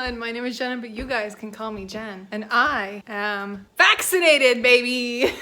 everyone, my name is Jenna, but you guys can call me Jen. And I am vaccinated, baby!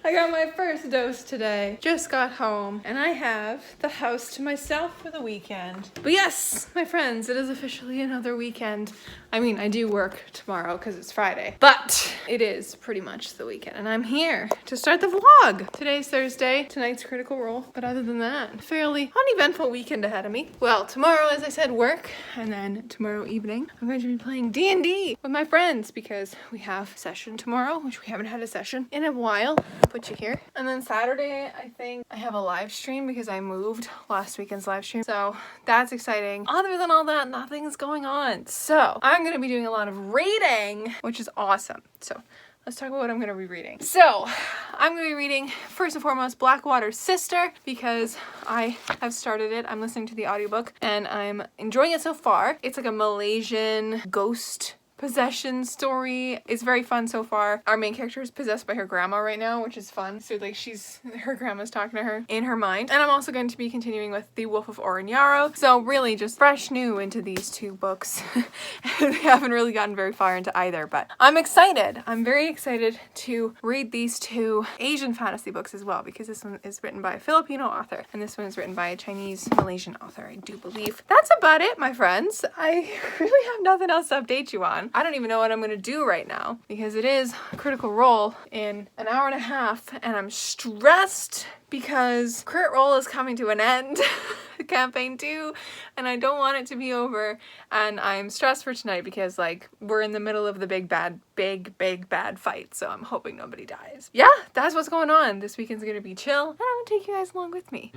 I got my first dose today. Just got home and I have the house to myself for the weekend. But yes, my friends, it is officially another weekend. I mean, I do work tomorrow because it's Friday, but it is pretty much the weekend and I'm here to start the vlog. Today's Thursday, tonight's Critical Role, but other than that, fairly uneventful weekend ahead of me. Well, tomorrow, as I said, work, and then tomorrow evening, I'm going to be playing D&D with my friends because we have session tomorrow, which we haven't had a session in a while. Put you here. And then Saturday, I think I have a live stream because I moved last weekend's live stream. So that's exciting. Other than all that, nothing's going on. So I'm going to be doing a lot of reading, which is awesome. So let's talk about what I'm going to be reading. So I'm going to be reading, first and foremost, Blackwater's Sister, because I have started it. I'm listening to the audiobook and I'm enjoying it so far. It's like a Malaysian ghost possession story. It's very fun so far. Our main character is possessed by her grandma right now, which is fun. So like her grandma's talking to her in her mind. And I'm also going to be continuing with The Wolf of Oren-YARO. So really just fresh new into these two books. We haven't really gotten very far into either, but I'm excited. I'm very excited to read these two Asian fantasy books as well, because this one is written by a Filipino author and this one is written by a Chinese Malaysian author, I do believe. That's about it, my friends. I really have nothing else to update you on. I don't even know what I'm going to do right now because it is Critical Role in an hour and a half and I'm stressed because Crit Role is coming to an end, campaign 2, and I don't want it to be over, and I'm stressed for tonight because like we're in the middle of the big bad fight, so I'm hoping nobody dies. Yeah, that's what's going on. This weekend's going to be chill and I'm going to take you guys along with me.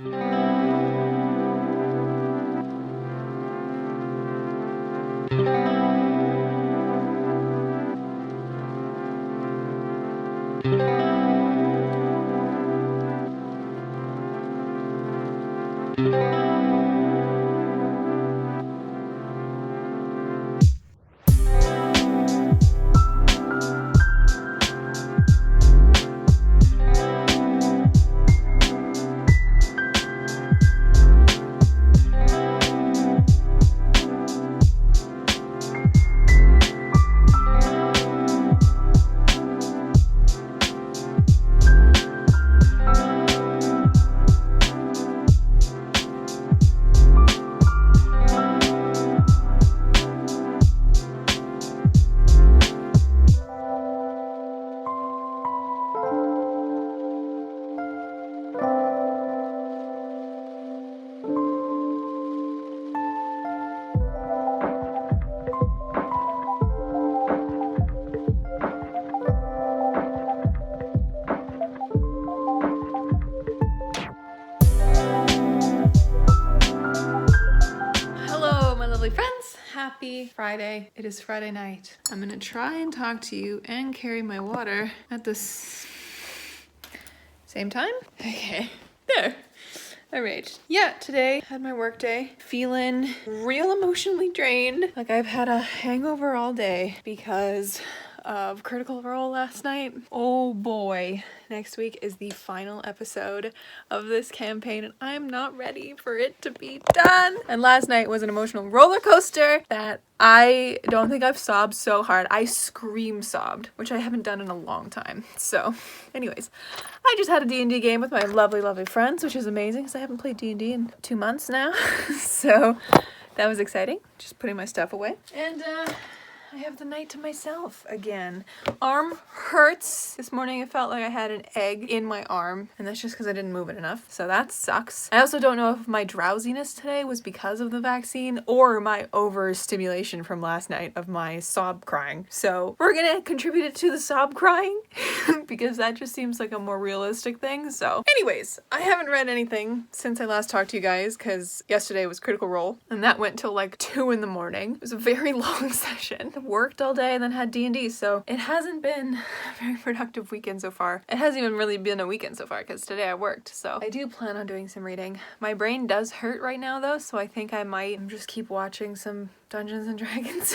Friends, happy Friday. It is Friday night. I'm gonna try and talk to you and carry my water at the same time. Okay, there. All right. Yeah, today had my work day. Feeling real emotionally drained. Like I've had a hangover all day because of Critical Role last night. Oh boy. Next week is the final episode of this campaign and I'm not ready for it to be done. And last night was an emotional roller coaster that I don't think I've sobbed so hard. I scream sobbed, which I haven't done in a long time. So anyways, I just had a D&D game with my lovely friends, which is amazing because I haven't played D&D in 2 months now. So that was exciting. Just putting my stuff away. And I have the night to myself again. Arm hurts. This morning it felt like I had an egg in my arm, and that's just because I didn't move it enough, so that sucks. I also don't know if my drowsiness today was because of the vaccine or my overstimulation from last night of my sob crying. So we're gonna contribute it to the sob crying because that just seems like a more realistic thing. So anyways, I haven't read anything since I last talked to you guys because yesterday was Critical Role and that went till like 2 in the morning. It was a very long session. worked all day and then had D&D, so it hasn't been a very productive weekend so far. It hasn't even really been a weekend so far because today I worked, so I do plan on doing some reading. My brain does hurt right now though, so I think I might just keep watching some Dungeons and Dragons.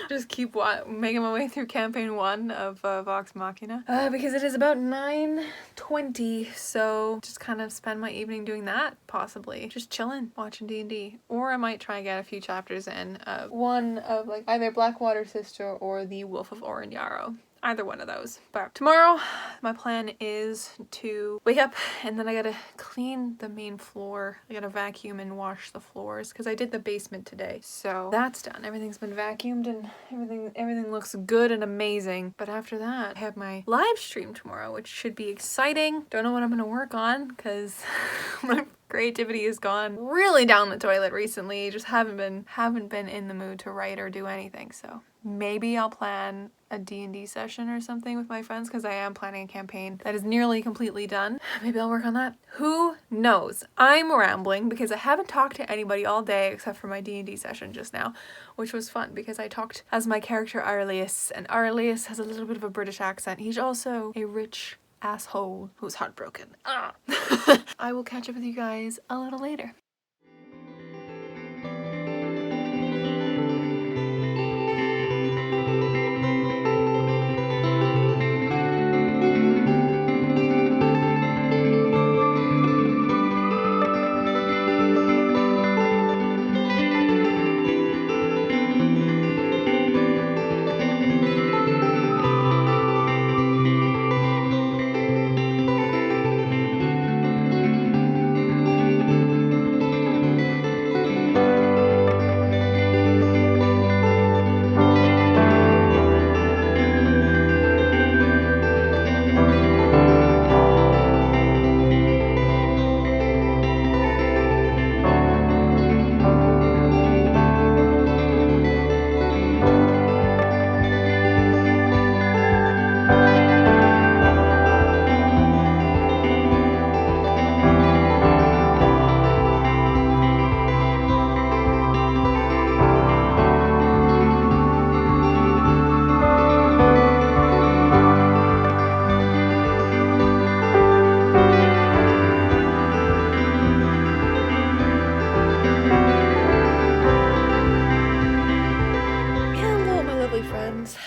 Just keep making my way through campaign 1 of Vox Machina. Because it is about 9:20, so just kind of spend my evening doing that, possibly. Just chilling, watching D&D. Or I might try and get a few chapters in of one of like either Blackwater Sister or the WOLF of Oren-YARO. Either one of those. But tomorrow, my plan is to wake up and then I gotta clean the main floor. I gotta vacuum and wash the floors because I did the basement today. So that's done. Everything's been vacuumed and everything looks good and amazing. But after that, I have my live stream tomorrow, which should be exciting. Don't know what I'm gonna work on because my creativity has gone really down the toilet recently. Just haven't been in the mood to write or do anything. So maybe I'll plan a D&D session or something with my friends because I am planning a campaign that is nearly completely done. Maybe I'll work on that. Who knows? I'm rambling because I haven't talked to anybody all day except for my D&D session just now, which was fun because I talked as my character Arlius, and Arlius has a little bit of a British accent. He's also a rich asshole who's heartbroken. I will catch up with you guys a little later.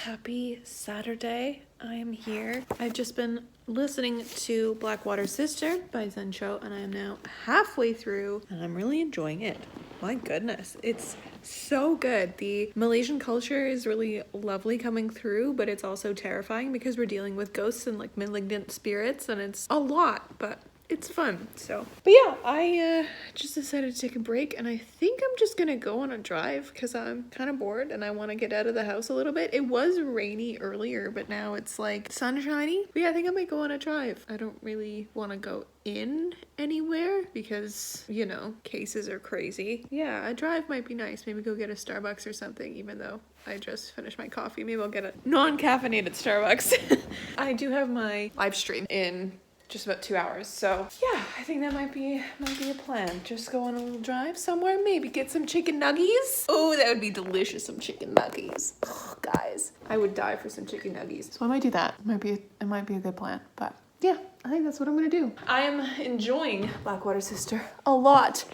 Happy Saturday. I am here. I've just been listening to Blackwater Sister by Zen Cho, and I am now halfway through and I'm really enjoying it. My goodness, it's so good. The Malaysian culture is really lovely coming through, but it's also terrifying because we're dealing with ghosts and like malignant spirits, and it's a lot, but it's fun. So, but yeah, I just decided to take a break, and I think I'm just gonna go on a drive because I'm kind of bored and I want to get out of the house a little bit. It was rainy earlier, but now it's like sunshiny. But yeah, I think I might go on a drive. I don't really want to go in anywhere because, you know, cases are crazy. Yeah, a drive might be nice. Maybe go get a Starbucks or something, even though I just finished my coffee. Maybe I'll get a non-caffeinated Starbucks. I do have my live stream in just about 2 hours, so yeah, I think that might be a plan. Just go on a little drive somewhere, maybe get some chicken nuggies. Oh, that would be delicious, some chicken nuggies. Oh, guys, I would die for some chicken nuggies. So I might do that. It might be a good plan, but yeah, I think that's what I'm gonna do. I am enjoying Blackwater Sister a lot,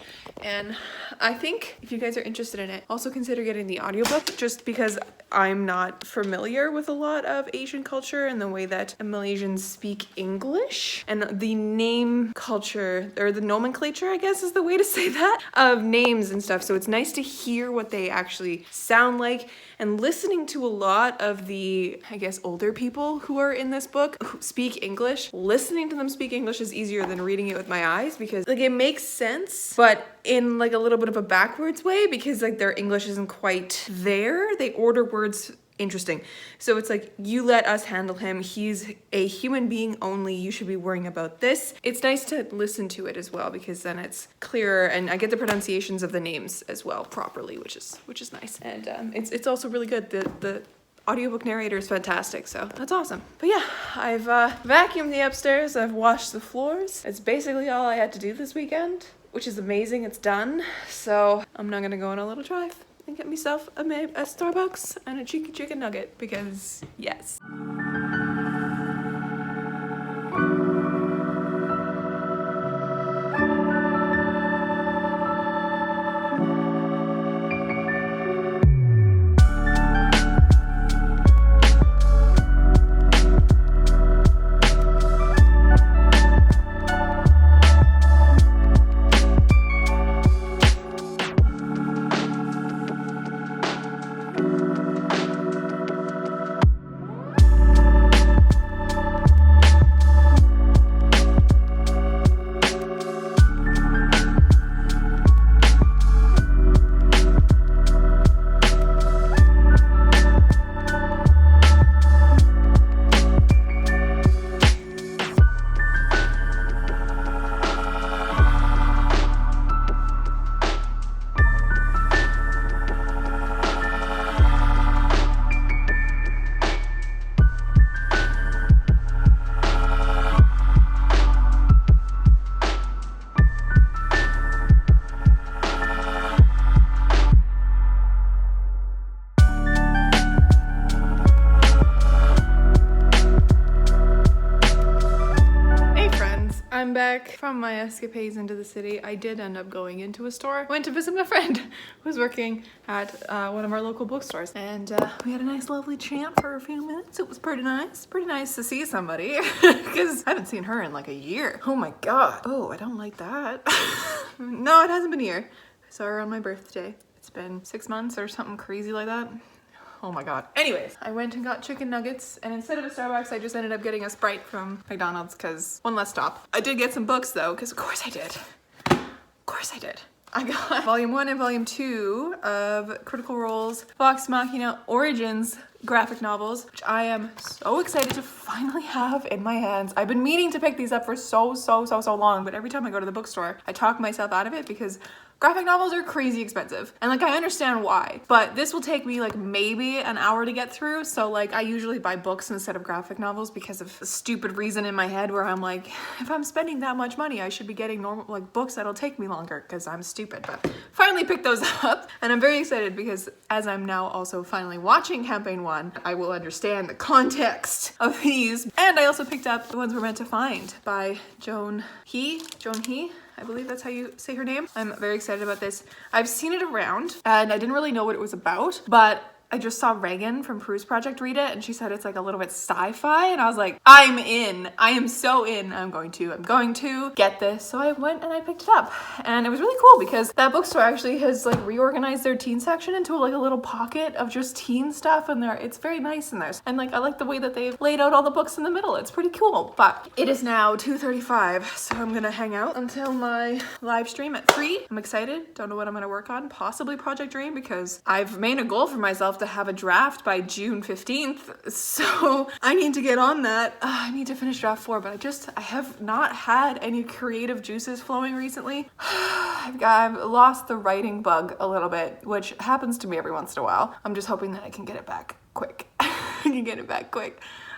and I think if you guys are interested in it, also consider getting the audiobook, just because I'm not familiar with a lot of Asian culture and the way that Malaysians speak English, and the name culture, or the nomenclature, I guess is the way to say that, of names and stuff. So it's nice to hear what they actually sound like, and listening to a lot of the, I guess, older people who are in this book who speak English. Listening to them speak English is easier than reading it with my eyes, because like it makes sense, but in like a little bit of a backwards way, because like their English isn't quite there. They order words interesting. So it's like, you let us handle him. He's a human being only. You should be worrying about this. It's nice to listen to it as well, because then it's clearer, and I get the pronunciations of the names as well properly, which is nice. And it's also really good. The audiobook narrator is fantastic, so that's awesome. But yeah, I've vacuumed the upstairs, I've washed the floors. It's basically all I had to do this weekend, which is amazing. It's done. So I'm now gonna go on a little drive and get myself a Starbucks and a cheeky chicken nugget because yes. I'm back from my escapades into the city. I did end up going into a store. Went to visit my friend who was working at one of our local bookstores. And we had a nice lovely chat for a few minutes. It was pretty nice. Pretty nice to see somebody because I haven't seen her in like a year. Oh my God. Oh, I don't like that. No, it hasn't been a year. I saw her on my birthday. It's been 6 months or something crazy like that. Oh my God. Anyways, I went and got chicken nuggets, and instead of a Starbucks, I just ended up getting a Sprite from McDonald's because one less stop. I did get some books though, because of course I did. Of course I did. I got volume 1 and volume 2 of Critical Role's Vox Machina Origins graphic novels, which I am so excited to finally have in my hands. I've been meaning to pick these up for so long, but every time I go to the bookstore, I talk myself out of it because graphic novels are crazy expensive. And like, I understand why, but this will take me like maybe an hour to get through. So like, I usually buy books instead of graphic novels because of a stupid reason in my head where I'm like, if I'm spending that much money, I should be getting normal like books that'll take me longer because I'm stupid. But finally picked those up, and I'm very excited because as I'm now also finally watching campaign 1, I will understand the context of these. And I also picked up The Ones We're Meant to Find by Joan He. I believe that's how you say her name. I'm very excited about this. I've seen it around and I didn't really know what it was about, but I just saw Reagan from Prue's Project read it and she said it's like a little bit sci-fi, and I was like, I'm in. I am so in. I'm going to get this. So I went and I picked it up, and it was really cool because that bookstore actually has like reorganized their teen section into like a little pocket of just teen stuff, and it's very nice in there. And like, I like the way that they've laid out all the books in the middle. It's pretty cool. But it is now 2:35, so I'm gonna hang out until my live stream at 3. I'm excited. Don't know what I'm gonna work on. Possibly Project Dream, because I've made a goal for myself to have a draft by June 15th, so I need to get on that. I need to finish draft 4, but I have not had any creative juices flowing recently. I've lost the writing bug a little bit, which happens to me every once in a while. I'm just hoping that I can get it back quick.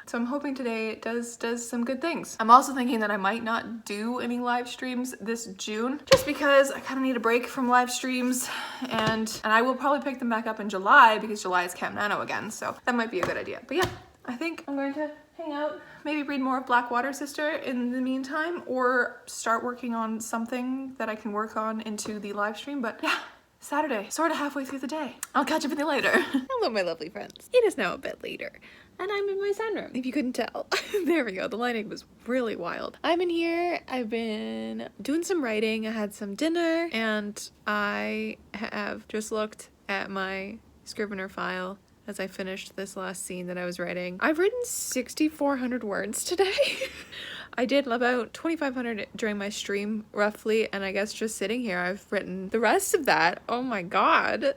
So I'm hoping today it does some good things. I'm also thinking that I might not do any live streams this June, just because I kind of need a break from live streams, and I will probably pick them back up in July because July is Camp Nano again, so that might be a good idea. But yeah, I think I'm going to hang out, maybe read more of Blackwater Sister in the meantime, or start working on something that I can work on into the live stream. But yeah, Saturday, sort of halfway through the day. I'll catch up with you later. Hello, my lovely friends. It is now a bit later, and I'm in my sunroom, if you couldn't tell. There we go. The lighting was really wild. I'm in here. I've been doing some writing. I had some dinner, and I have just looked at my Scrivener file as I finished this last scene that I was writing. I've written 6,400 words today. I did about 2,500 during my stream, roughly, and I guess just sitting here, I've written the rest of that. Oh my God.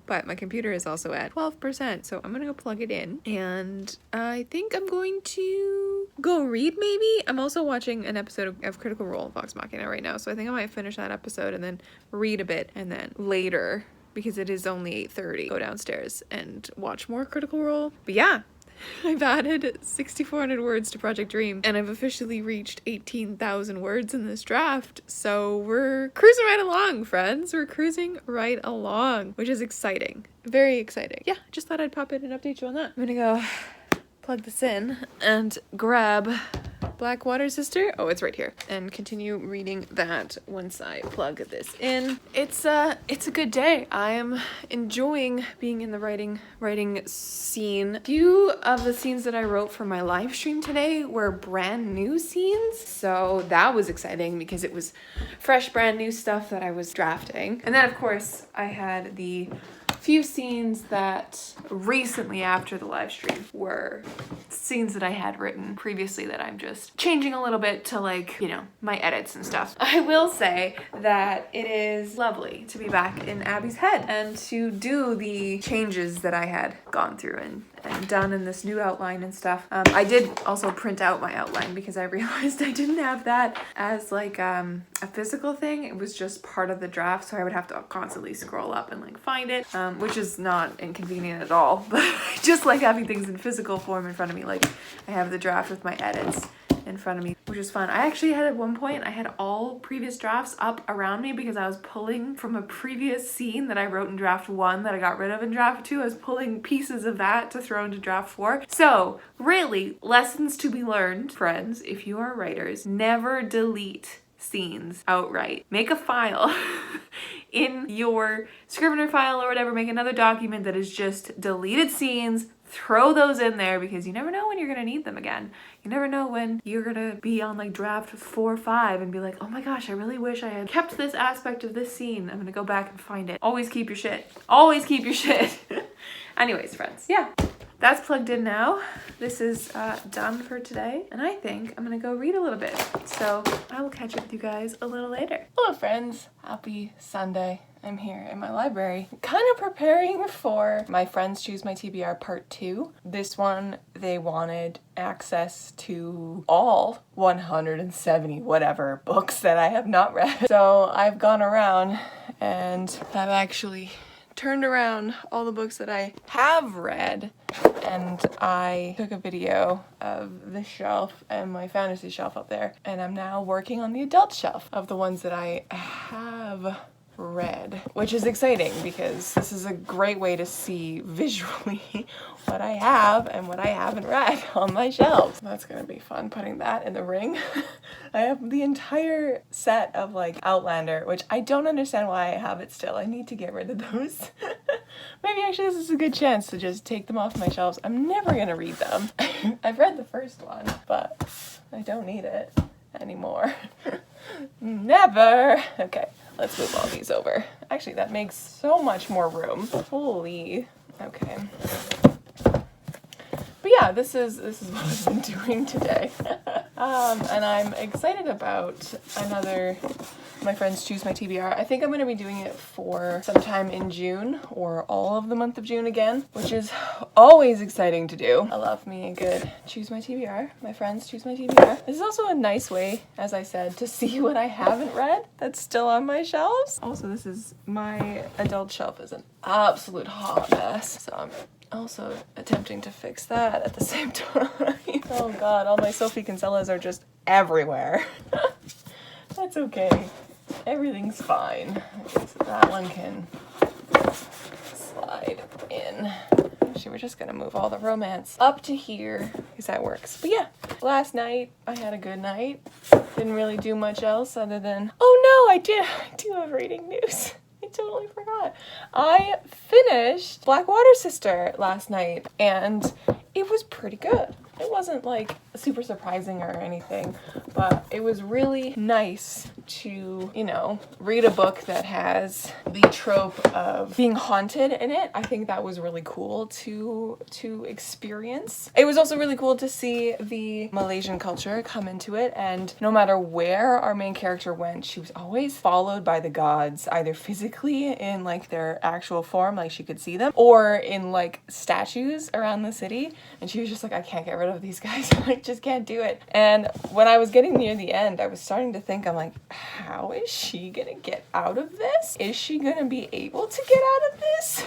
But my computer is also at 12%, so I'm gonna go plug it in, and I think I'm going to go read maybe. I'm also watching an episode of Critical Role Vox Machina right now, so I think I might finish that episode and then read a bit, and then later, because it is only 8:30, go downstairs and watch more Critical Role. But yeah, I've added 6,400 words to Project Dream, and I've officially reached 18,000 words in this draft. So we're cruising right along, friends. We're cruising right along, which is exciting. Very exciting. Yeah, just thought I'd pop in and update you on that. I'm gonna go plug this in and grab Blackwater Sister. Oh, it's right here. And continue reading that once I plug this in. It's a good day. I am enjoying being in the writing scene. A few of the scenes that I wrote for my live stream today were brand new scenes. So that was exciting because it was fresh, brand new stuff that I was drafting. And then of course I had the few scenes that recently after the live stream were scenes that I had written previously that I'm just changing a little bit to, like, you know, my edits and stuff. I will say that it is lovely to be back in Abby's head and to do the changes that I had gone through and done in this new outline and stuff. I did also print out my outline because I realized I didn't have that as like a physical thing. It was just part of the draft, so I would have to constantly scroll up and like find it, which is not inconvenient at all, but I just like having things in physical form in front of me. Like I have the draft with my edits in front of me, which is fun. I actually had at one point, I had all previous drafts up around me because I was pulling from a previous scene that I wrote in draft 1 that I got rid of in draft 2. I was pulling pieces of that to throw into draft 4. So really, lessons to be learned, friends, if you are writers, never delete scenes outright. Make a file in your Scrivener file or whatever, make another document that is just deleted scenes. Throw those in there because you never know when you're gonna need them again. You never know when you're gonna be on like draft 4 or 5 and be like, oh my gosh, I really wish I had kept this aspect of this scene. I'm gonna go back and find it. Always keep your shit. Always keep your shit. Anyways, friends, yeah. That's plugged in now. This is done for today. And I think I'm gonna go read a little bit. So I will catch up with you guys a little later. Hello friends, happy Sunday. I'm here in my library, kind of preparing for my Friends Choose My TBR Part 2. This one, they wanted access to all 170 whatever books that I have not read. So I've gone around and I've actually turned around all the books that I have read, and I took a video of the shelf and my fantasy shelf up there, and I'm now working on the adult shelf of the ones that I have read, which is exciting because this is a great way to see visually what I have and what I haven't read on my shelves. That's gonna be fun, putting that in the ring. I have the entire set of like Outlander, which I don't understand why I have it still. I need to get rid of those. Maybe actually this is a good chance to just take them off my shelves. I'm never gonna read them. I've read the first one, but I don't need it anymore. Never. Okay, let's move all these over. Actually, that makes so much more room. Holy. Okay. But yeah, this is what I've been doing today. And I'm excited about another My Friends Choose My TBR. I think I'm going to be doing it for sometime in June or all of the month of June again, which is always exciting to do. I love me a good Choose My TBR. My Friends Choose My TBR. This is also a nice way, as I said, to see what I haven't read that's still on my shelves. Also, this is my adult shelf is an absolute hot mess, so I'm also attempting to fix that at the same time. Oh god, all my Sophie Kinsellas are just everywhere. That's okay. Everything's fine. Okay, so that one can slide in. Actually, we're just gonna move all the romance up to here because that works. But yeah, last night I had a good night. Didn't really do much else other than, oh no, I do have reading news. I totally forgot. I finished Blackwater Sister last night and it was pretty good. It wasn't like super surprising or anything, but it was really nice to, you know, read a book that has the trope of being haunted in it. I think that was really cool to experience. It was also really cool to see the Malaysian culture come into it, and no matter where our main character went, she was always followed by the gods, either physically in like their actual form, like she could see them, or in like statues around the city, and she was just like, I can't get rid of these guys. I just can't do it. And when I was getting near the end, I was starting to think, I'm like, how is she gonna get out of this? Is she gonna be able to get out of this?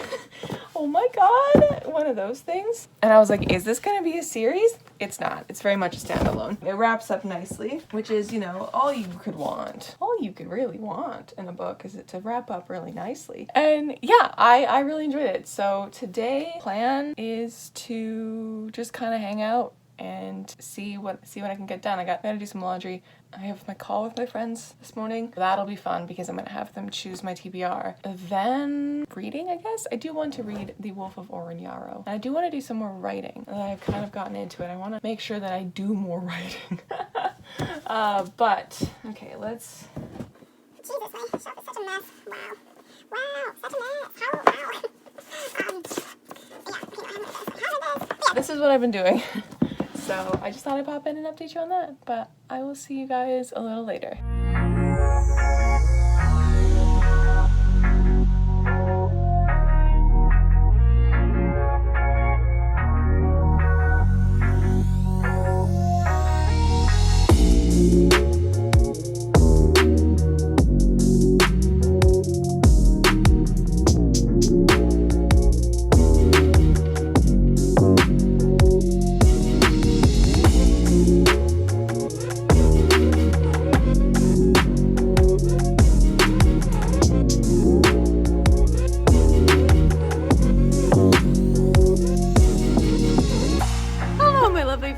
Oh my god, one of those things. And I was like, is this gonna be a series? It's not. It's very much a standalone. It wraps up nicely, which is, you know, all you could want. All you could really want in a book is it to wrap up really nicely. And yeah, I really enjoyed it. So today, plan is to just kind of hang out and see what I can get done. I gotta do some laundry. I have my call with my friends this morning. That'll be fun because I'm gonna have them choose my TBR. Then reading, I guess. I do want to read The WOLF of OREN-YARO. And I do want to do some more writing. I've kind of gotten into it. I want to make sure that I do more writing. But okay, let's. Jesus, my shop is such a mess. Wow. Wow, such a mess. How? Wow. This is what I've been doing. So I just thought I'd pop in and update you on that, but I will see you guys a little later.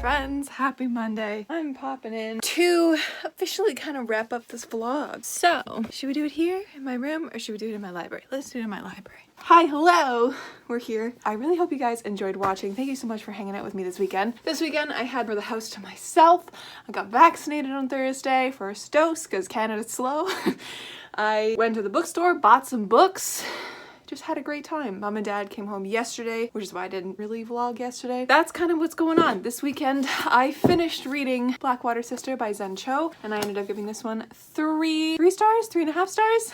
Friends, happy Monday. I'm popping in to officially kind of wrap up this vlog. So, should we do it here in my room or should we do it in my library? Let's do it in my library. Hi, hello, we're here. I really hope you guys enjoyed watching. Thank you so much for hanging out with me this weekend. This weekend I had the house to myself. I got vaccinated on Thursday, first dose because Canada's slow. I went to the bookstore, bought some books. Just had a great time. Mom and Dad came home yesterday, which is why I didn't really vlog yesterday. That's kind of what's going on. This weekend, I finished reading Blackwater Sister by Zen Cho, and I ended up giving this one 3 stars, 3.5 stars.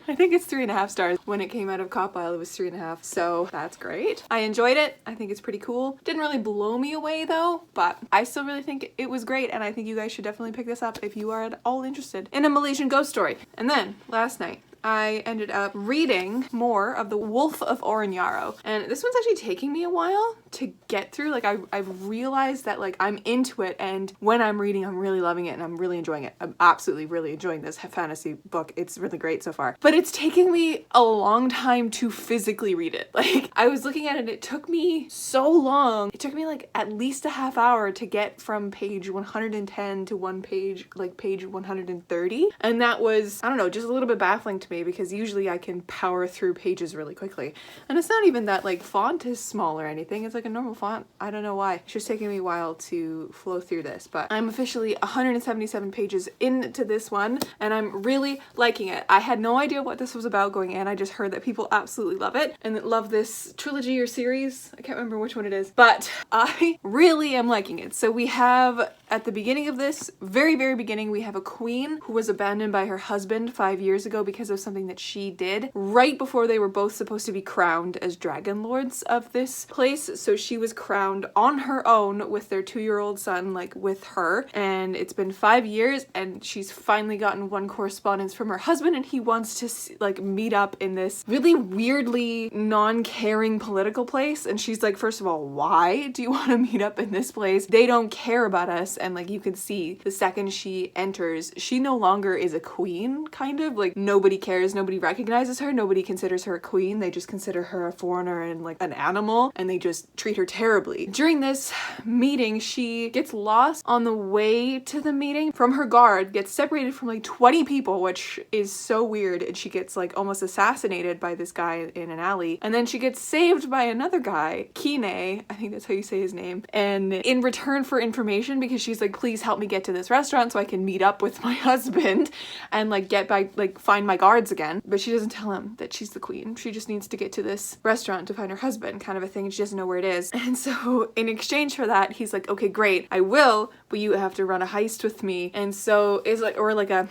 I think it's 3.5 stars. When it came out of Copile, it was 3.5, so that's great. I enjoyed it. I think it's pretty cool. Didn't really blow me away though, but I still really think it was great, and I think you guys should definitely pick this up if you are at all interested in a Malaysian ghost story. And then, last night, I ended up reading more of The WOLF of OREN-YARO, and this one's actually taking me a while to get through. Like I've realized that like I'm into it, and when I'm reading I'm really loving it and I'm really enjoying it. I'm absolutely really enjoying this fantasy book. It's really great so far, but it's taking me a long time to physically read it. Like I was looking at it, it took me so long. It took me like at least a half hour to get from page 110 to page 130, and that was, I don't know, just a little bit baffling to me because usually I can power through pages really quickly. And it's not even that like font is small or anything. It's like a normal font. I don't know why. It's just taking me a while to flow through this, but I'm officially 177 pages into this one and I'm really liking it. I had no idea what this was about going in. I just heard that people absolutely love it and love this trilogy or series. I can't remember which one it is, but I really am liking it. So we have, at the beginning of this, very beginning, we have a queen who was abandoned by her husband 5 years ago because of something that she did right before they were both supposed to be crowned as dragon lords of this place. So she was crowned on her own with their 2-year-old son, like with her, and it's been 5 years and she's finally gotten one correspondence from her husband, and he wants to like meet up in this really weirdly non-caring political place. And she's like, first of all, why do you want to meet up in this place? They don't care about us. And like you can see the second she enters, she no longer is a queen, kind of like nobody cares, nobody recognizes her, nobody considers her a queen. They just consider her a foreigner and like an animal, and they just treat her terribly. During this meeting, she gets lost on the way to the meeting from her guard, gets separated from like 20 people, which is so weird, and she gets like almost assassinated by this guy in an alley, and then she gets saved by another guy, Kine, I think that's how you say his name, and in return for information, because she's like, please help me get to this restaurant so I can meet up with my husband and like get back, like find my guards again. But she doesn't tell him that she's the queen. She just needs to get to this restaurant to find her husband, kind of a thing. She doesn't know where it is. And so in exchange for that, he's like, okay, great, I will, but you have to run a heist with me. And so it's like, or like a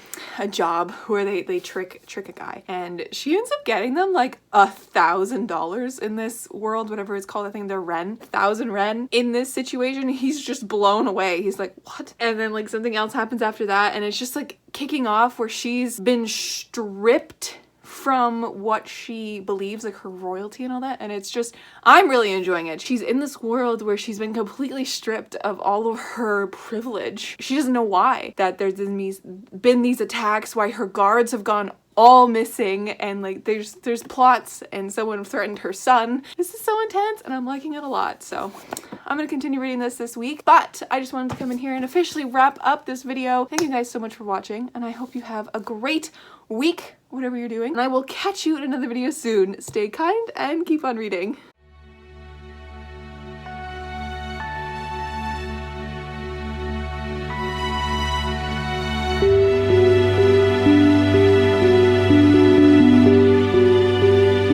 job where they trick a guy, and she ends up getting them like $1,000 in this world, whatever it's called, I think they're ren, 1,000 ren in this situation. He's just blown away. He's like, what? And then like something else happens after that, and it's just like kicking off where she's been stripped from what she believes, like her royalty and all that, and it's just, I'm really enjoying it. She's in this world where she's been completely stripped of all of her privilege. She doesn't know why, that there's been these attacks, why her guards have gone all missing, and like there's plots, and someone threatened her son. This is so intense, and I'm liking it a lot, so I'm gonna continue reading this week, but I just wanted to come in here and officially wrap up this video. Thank you guys so much for watching, and I hope you have a great week, whatever you're doing, and I will catch you in another video soon. Stay kind and keep on reading.